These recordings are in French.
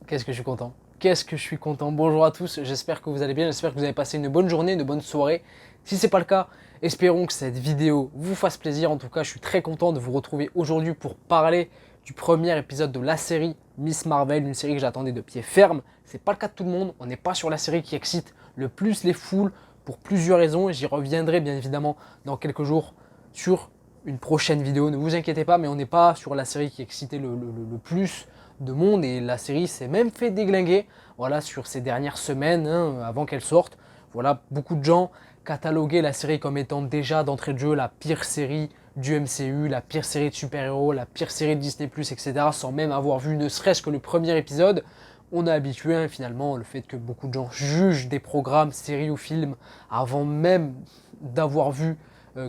Qu'est-ce que je suis content. Qu'est-ce que je suis content. Bonjour à tous, j'espère que vous allez bien, j'espère que vous avez passé une bonne journée, une bonne soirée. Si ce n'est pas le cas, espérons que cette vidéo vous fasse plaisir. En tout cas, je suis très content de vous retrouver aujourd'hui pour parler du premier épisode de la série Miss Marvel, une série que j'attendais de pied ferme. C'est pas le cas de tout le monde, on n'est pas sur la série qui excite le plus les foules pour plusieurs raisons. J'y reviendrai bien évidemment dans quelques jours sur une prochaine vidéo, ne vous inquiétez pas, mais on n'est pas sur la série qui excitait le plus de monde et la série s'est même fait déglinguer voilà, sur ces dernières semaines avant qu'elle sorte. Voilà, beaucoup de gens cataloguaient la série comme étant déjà d'entrée de jeu la pire série du MCU, la pire série de super-héros, la pire série de Disney+, etc. sans même avoir vu ne serait-ce que le premier épisode. On est habitué finalement le fait que beaucoup de gens jugent des programmes, séries ou films avant même d'avoir vu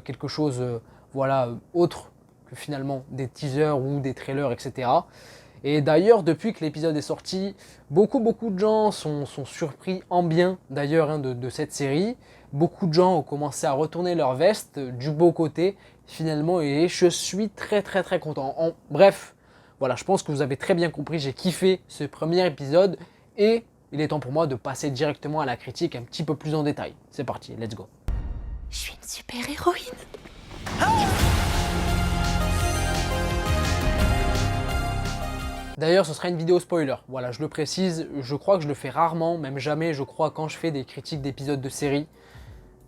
quelque chose voilà, autre que finalement des teasers ou des trailers, etc. Et d'ailleurs, depuis que l'épisode est sorti, beaucoup de gens sont surpris en bien d'ailleurs de cette série. Beaucoup de gens ont commencé à retourner leur veste du beau côté finalement et je suis très content. Bref, voilà, je pense que vous avez très bien compris, j'ai kiffé ce premier épisode et il est temps pour moi de passer directement à la critique un petit peu plus en détail. C'est parti, let's go. Je suis une super héroïne. D'ailleurs, ce sera une vidéo spoiler. Voilà, je le précise, je crois que je le fais rarement, même jamais, je crois, quand je fais des critiques d'épisodes de série.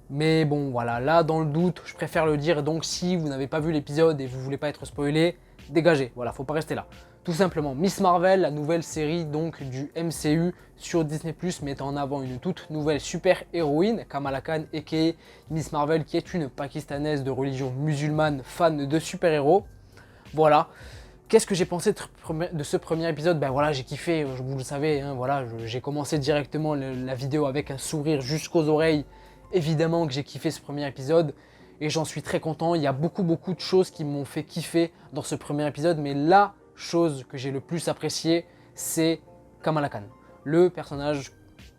Mais bon, voilà, là, dans le doute, je préfère le dire. Donc, si vous n'avez pas vu l'épisode et vous voulez pas être spoilé, dégagez. Voilà, faut pas rester là. Tout simplement, Miss Marvel, la nouvelle série donc du MCU sur Disney+, met en avant une toute nouvelle super-héroïne, Kamala Khan, a.k.a. Miss Marvel, qui est une Pakistanaise de religion musulmane, fan de super-héros. Voilà. Qu'est-ce que j'ai pensé de ce premier épisode? Ben voilà, j'ai kiffé, vous le savez, voilà, j'ai commencé directement la vidéo avec un sourire jusqu'aux oreilles. Évidemment que j'ai kiffé ce premier épisode et j'en suis très content. Il y a beaucoup de choses qui m'ont fait kiffer dans ce premier épisode, mais la chose que j'ai le plus appréciée, c'est Kamala Khan. Le personnage,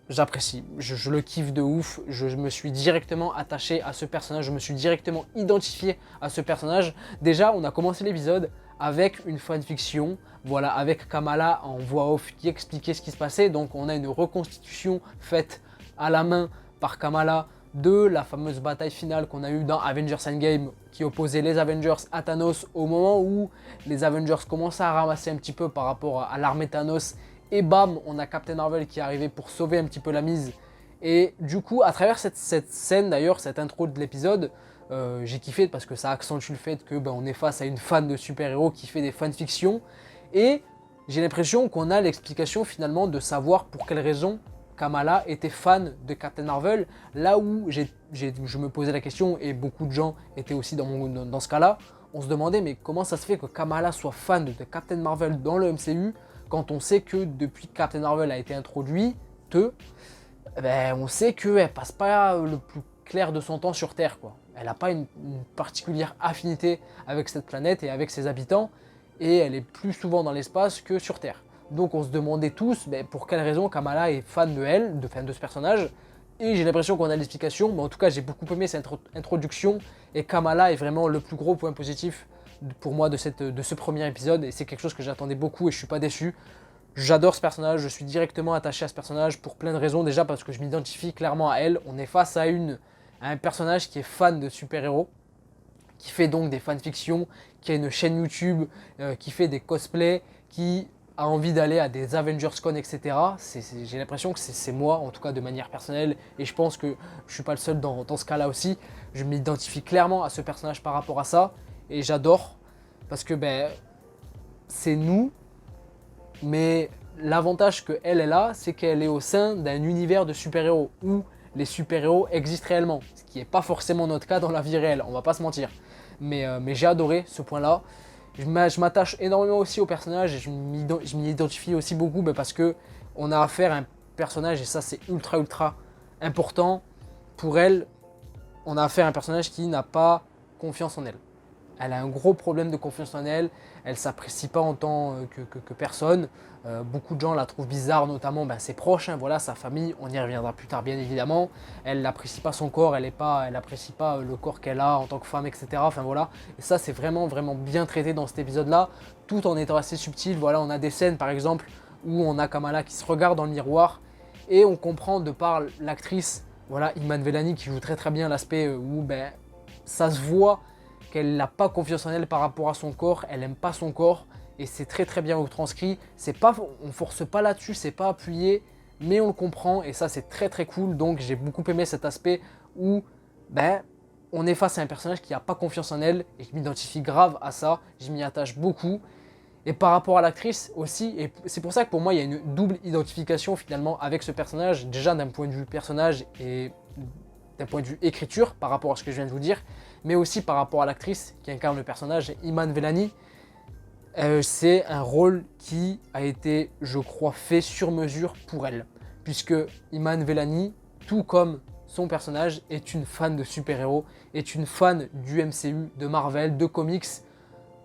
j'apprécie, je le kiffe de ouf, je me suis directement attaché à ce personnage, je me suis directement identifié à ce personnage. Déjà, on a commencé l'épisode avec une fanfiction, voilà, avec Kamala en voix off qui expliquait ce qui se passait. Donc on a une reconstitution faite à la main par Kamala de la fameuse bataille finale qu'on a eue dans Avengers Endgame qui opposait les Avengers à Thanos au moment où les Avengers commençaient à ramasser un petit peu par rapport à l'armée Thanos et bam, on a Captain Marvel qui est arrivé pour sauver un petit peu la mise. Et du coup, à travers cette scène d'ailleurs, cette intro de l'épisode, j'ai kiffé parce que ça accentue le fait que on est face à une fan de super-héros qui fait des fanfictions et j'ai l'impression qu'on a l'explication finalement de savoir pour quelle raison Kamala était fan de Captain Marvel, là où je me posais la question et beaucoup de gens étaient aussi dans ce cas-là, on se demandait mais comment ça se fait que Kamala soit fan de Captain Marvel dans le MCU quand on sait que depuis que Captain Marvel a été introduit, on sait qu'elle passe pas le plus clair de son temps sur Terre, quoi. Elle n'a pas une particulière affinité avec cette planète et avec ses habitants, et elle est plus souvent dans l'espace que sur Terre. Donc on se demandait tous pour quelle raison Kamala est fan de elle, de ce personnage, et j'ai l'impression qu'on a l'explication, mais en tout cas j'ai beaucoup aimé cette introduction, et Kamala est vraiment le plus gros point positif pour moi de ce premier épisode, et c'est quelque chose que j'attendais beaucoup et je suis pas déçu. J'adore ce personnage, je suis directement attaché à ce personnage pour plein de raisons. Déjà parce que je m'identifie clairement à elle. On est face à un personnage qui est fan de super-héros, qui fait donc des fanfictions, qui a une chaîne YouTube, qui fait des cosplays, qui a envie d'aller à des Avengers Con, etc. J'ai l'impression que c'est moi, en tout cas de manière personnelle, et je pense que je ne suis pas le seul dans ce cas-là aussi. Je m'identifie clairement à ce personnage par rapport à ça, et j'adore, parce que c'est nous. Mais l'avantage qu'elle a, c'est qu'elle est au sein d'un univers de super-héros où les super-héros existent réellement, ce qui n'est pas forcément notre cas dans la vie réelle, on va pas se mentir. Mais j'ai adoré ce point-là. Je m'attache énormément aussi au personnage et je m'y identifie aussi beaucoup parce que on a affaire à un personnage, et ça c'est ultra important pour elle, on a affaire à un personnage qui n'a pas confiance en elle. Elle a un gros problème de confiance en elle, elle ne s'apprécie pas en tant que personne. Beaucoup de gens la trouvent bizarre, notamment ses proches, voilà, sa famille, on y reviendra plus tard bien évidemment. Elle n'apprécie pas son corps, elle n'apprécie pas le corps qu'elle a en tant que femme, etc. Enfin voilà, et ça c'est vraiment bien traité dans cet épisode-là, tout en étant assez subtil. Voilà, on a des scènes par exemple où on a Kamala qui se regarde dans le miroir et on comprend de par l'actrice, voilà, Iman Vellani qui joue très très bien l'aspect où ça se voit qu'elle n'a pas confiance en elle par rapport à son corps, elle n'aime pas son corps et c'est très très bien retranscrit. C'est pas, on force pas là-dessus, c'est pas appuyé, mais on le comprend et ça c'est très très cool. Donc j'ai beaucoup aimé cet aspect où on est face à un personnage qui n'a pas confiance en elle et je m'identifie grave à ça, je m'y attache beaucoup. Et par rapport à l'actrice aussi, et c'est pour ça que pour moi il y a une double identification finalement avec ce personnage, déjà d'un point de vue personnage et d'un point de vue écriture par rapport à ce que je viens de vous dire, mais aussi par rapport à l'actrice qui incarne le personnage, Iman Vellani. C'est un rôle qui a été, je crois, fait sur mesure pour elle, puisque Iman Vellani, tout comme son personnage, est une fan de super-héros, est une fan du MCU, de Marvel, de comics,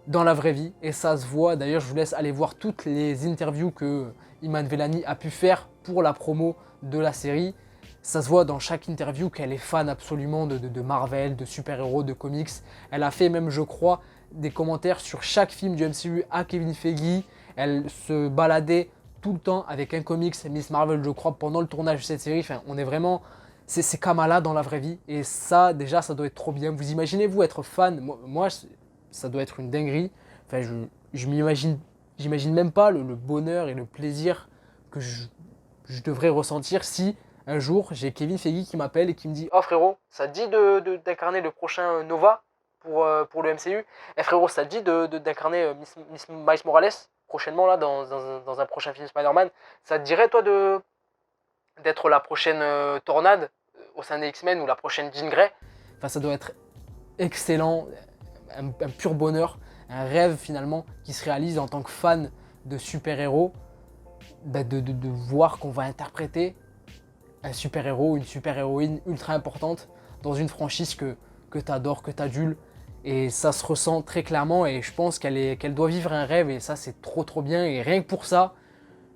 dans la vraie vie, et ça se voit. D'ailleurs, je vous laisse aller voir toutes les interviews que Iman Vellani a pu faire pour la promo de la série. Ça se voit dans chaque interview qu'elle est fan absolument de Marvel, de super-héros, de comics. Elle a fait même, je crois, des commentaires sur chaque film du MCU à Kevin Feige. Elle se baladait tout le temps avec un comics, Miss Marvel, je crois, pendant le tournage de cette série. Enfin, on est vraiment... C'est Kamala dans la vraie vie. Et ça, déjà, ça doit être trop bien. Vous imaginez-vous être fan? Moi, ça doit être une dinguerie. Enfin, j'imagine même pas le bonheur et le plaisir que je devrais ressentir si un jour j'ai Kevin Feige qui m'appelle et qui me dit: oh frérot, ça te dit d'incarner le prochain Nova pour le MCU? Eh frérot, ça te dit d'incarner Miss Miles Morales prochainement là dans un prochain film Spider-Man? Ça te dirait toi d'être la prochaine Tornade au sein des X-Men ou la prochaine Jean Grey? Enfin, ça doit être excellent. Un pur bonheur, un rêve finalement qui se réalise en tant que fan de super-héros, de voir qu'on va interpréter un super-héros, une super-héroïne ultra importante dans une franchise que tu adores, que tu adules. Et ça se ressent très clairement et je pense qu'elle doit vivre un rêve et ça c'est trop trop bien. Et rien que pour ça,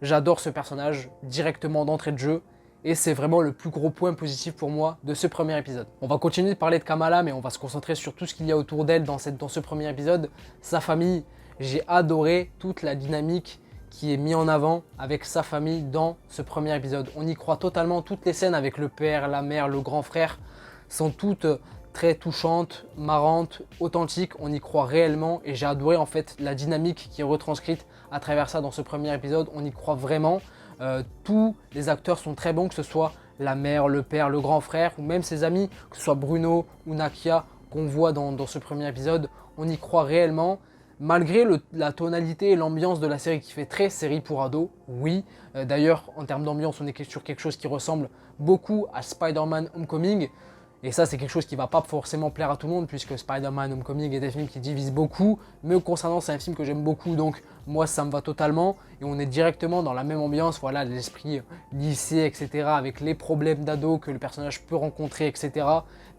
j'adore ce personnage directement d'entrée de jeu. Et c'est vraiment le plus gros point positif pour moi de ce premier épisode. On va continuer de parler de Kamala, mais on va se concentrer sur tout ce qu'il y a autour d'elle dans ce premier épisode. Sa famille, j'ai adoré toute la dynamique qui est mise en avant avec sa famille dans ce premier épisode. On y croit totalement, toutes les scènes avec le père, la mère, le grand frère sont toutes très touchantes, marrantes, authentiques. On y croit réellement et j'ai adoré en fait la dynamique qui est retranscrite à travers ça dans ce premier épisode. On y croit vraiment. Tous les acteurs sont très bons, que ce soit la mère, le père, le grand frère ou même ses amis, que ce soit Bruno ou Nakia qu'on voit dans ce premier épisode. On y croit réellement, malgré la tonalité et l'ambiance de la série qui fait très série pour ados, oui. D'ailleurs, en termes d'ambiance, on est sur quelque chose qui ressemble beaucoup à Spider-Man Homecoming. Et ça, c'est quelque chose qui va pas forcément plaire à tout le monde, puisque Spider-Man Homecoming est des films qui divisent beaucoup. Me concernant, c'est un film que j'aime beaucoup, donc moi, ça me va totalement. Et on est directement dans la même ambiance, voilà, l'esprit lycée, etc., avec les problèmes d'ado que le personnage peut rencontrer, etc.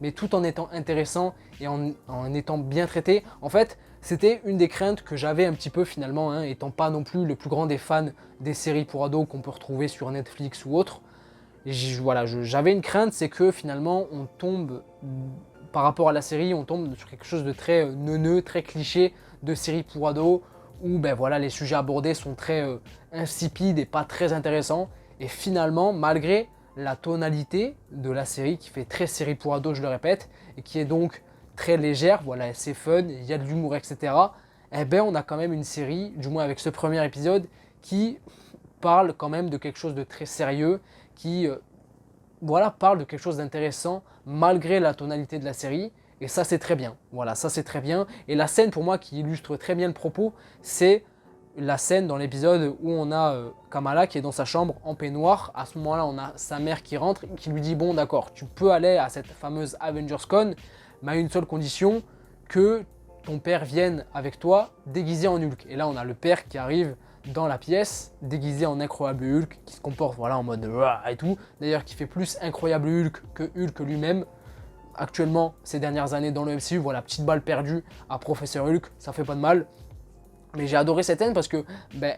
Mais tout en étant intéressant et en étant bien traité. En fait, c'était une des craintes que j'avais un petit peu finalement, étant pas non plus le plus grand des fans des séries pour ados qu'on peut retrouver sur Netflix ou autre. J'avais une crainte, c'est que finalement on tombe, par rapport à la série, on tombe sur quelque chose de très neuneux, très cliché de série pour ados, où les sujets abordés sont très insipides et pas très intéressants. Et finalement, malgré la tonalité de la série, qui fait très série pour ados, je le répète, et qui est donc très légère, voilà, c'est fun, il y a de l'humour, etc. On a quand même une série, du moins avec ce premier épisode, qui parle quand même de quelque chose de très sérieux, qui parle de quelque chose d'intéressant malgré la tonalité de la série. Et ça, c'est très bien. Voilà, ça, c'est très bien. Et la scène, pour moi, qui illustre très bien le propos, c'est la scène dans l'épisode où on a Kamala qui est dans sa chambre en peignoir. À ce moment-là, on a sa mère qui rentre et qui lui dit: bon, d'accord, tu peux aller à cette fameuse AvengersCon, mais à une seule condition, que ton père vienne avec toi déguisé en Hulk. Et là, on a le père qui arrive dans la pièce, déguisé en incroyable Hulk, qui se comporte en mode et tout. D'ailleurs, qui fait plus incroyable Hulk que Hulk lui-même. Actuellement, ces dernières années dans le MCU, voilà, petite balle perdue à Professeur Hulk, ça fait pas de mal. Mais j'ai adoré cette scène parce que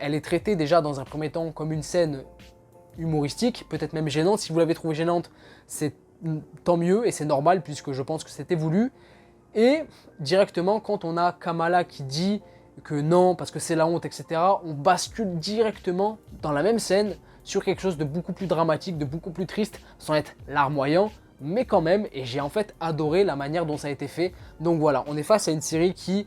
elle est traitée déjà dans un premier temps comme une scène humoristique, peut-être même gênante. Si vous l'avez trouvée gênante, c'est tant mieux et c'est normal puisque je pense que c'était voulu. Et directement, quand on a Kamala qui dit que non, parce que c'est la honte, etc., on bascule directement dans la même scène sur quelque chose de beaucoup plus dramatique, de beaucoup plus triste, sans être larmoyant, mais quand même, et j'ai en fait adoré la manière dont ça a été fait. Donc voilà, on est face à une série qui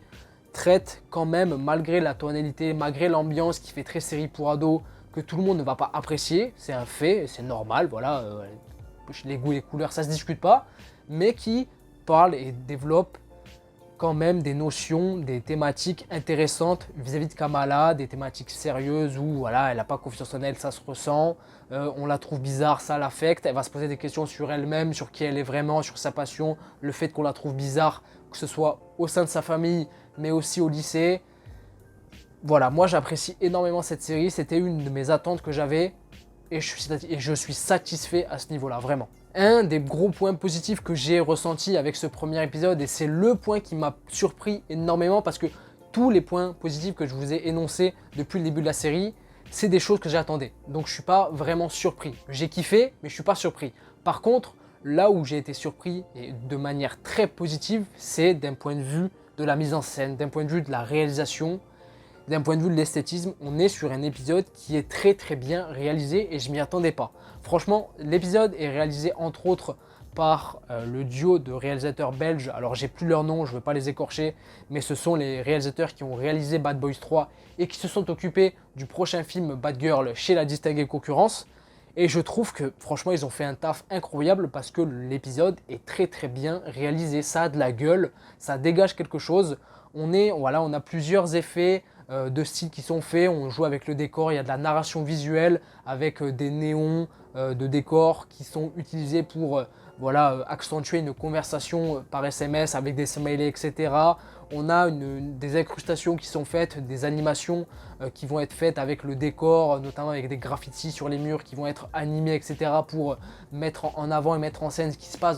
traite quand même, malgré la tonalité, malgré l'ambiance qui fait très série pour ados, que tout le monde ne va pas apprécier, c'est un fait, c'est normal, voilà, les goûts et les couleurs, ça se discute pas, mais qui parle et développe quand même des notions, des thématiques intéressantes vis-à-vis de Kamala, des thématiques sérieuses où voilà, elle n'a pas confiance en elle, ça se ressent, on la trouve bizarre, ça l'affecte, elle va se poser des questions sur elle-même, sur qui elle est vraiment, sur sa passion, le fait qu'on la trouve bizarre, que ce soit au sein de sa famille, mais aussi au lycée. Voilà, moi j'apprécie énormément cette série, c'était une de mes attentes que j'avais et je suis satisfait à ce niveau-là, vraiment. Un des gros points positifs que j'ai ressenti avec ce premier épisode, et c'est le point qui m'a surpris énormément parce que tous les points positifs que je vous ai énoncés depuis le début de la série, c'est des choses que j'attendais. Donc je suis pas vraiment surpris. J'ai kiffé, mais je suis pas surpris. Par contre, là où j'ai été surpris et de manière très positive, c'est d'un point de vue de la mise en scène, d'un point de vue de la réalisation. D'un point de vue de l'esthétisme, on est sur un épisode qui est très très bien réalisé et je m'y attendais pas. Franchement, l'épisode est réalisé entre autres par le duo de réalisateurs belges. Alors j'ai plus leur nom, je ne veux pas les écorcher, mais ce sont les réalisateurs qui ont réalisé Bad Boys 3 et qui se sont occupés du prochain film Bad Girl chez la distinguée concurrence. Et je trouve que franchement ils ont fait un taf incroyable parce que l'épisode est très très bien réalisé. Ça a de la gueule, ça dégage quelque chose. On a plusieurs effets de style qui sont faits, on joue avec le décor, il y a de la narration visuelle avec des néons de décors qui sont utilisés pour accentuer une conversation par SMS avec des smileys, etc. On a des incrustations qui sont faites, des animations qui vont être faites avec le décor, notamment avec des graffitis sur les murs qui vont être animés, etc. pour mettre en avant et mettre en scène ce qui se passe